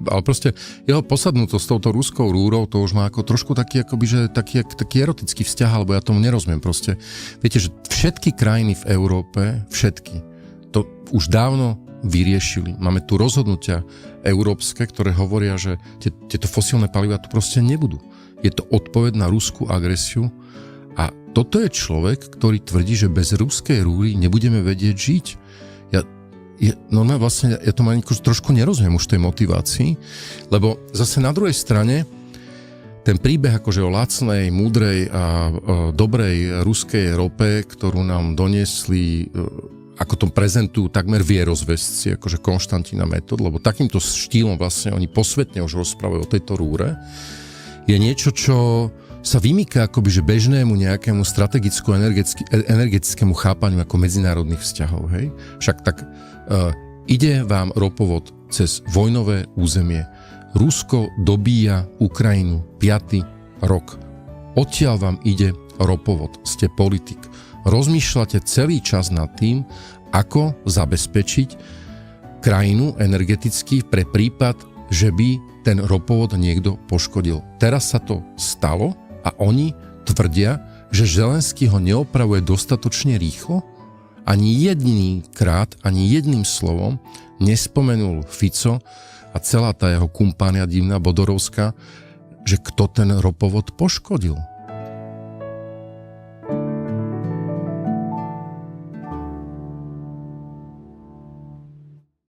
ale proste jeho posadnutosť s touto ruskou rúrou, to už má ako trošku taký, akoby, že taký erotický vzťah, alebo ja tomu nerozumiem proste. Viete, že všetky krajiny v Európe, všetky, to už dávno vyriešili. Máme tu rozhodnutia európske, ktoré hovoria, že tieto fosílne palivá tu proste nebudú. Je to odpoveď na ruskú agresiu a toto je človek, ktorý tvrdí, že bez ruskej rúry nebudeme vedieť žiť. Ja to trošku nerozumiem už tej motivácii, lebo zase na druhej strane ten príbeh akože o lacnej, múdrej a dobrej ruskej rope, ktorú nám doniesli, ako to prezentujú takmer vierozvesci, akože Konštantína Metod, lebo takýmto štýlom vlastne oni posvetne už rozprávajú o tejto rúre, je niečo, čo sa vymýka akoby že bežnému nejakému strategicko-energetickému chápaniu ako medzinárodných vzťahov. Hej? Však tak ide vám ropovod cez vojnové územie. Rusko dobíja Ukrajinu 5. rok. Odtiaľ vám ide ropovod. Ste politik. Rozmýšľate celý čas nad tým, ako zabezpečiť krajinu energeticky pre prípad, že by ten ropovod niekto poškodil. Teraz sa to stalo a oni tvrdia, že Zelenský ho neopravuje dostatočne rýchlo. Ani jediný krát, ani jedným slovom nespomenul Fico a celá tá jeho kumpánia divná Bodorovská, že kto ten ropovod poškodil.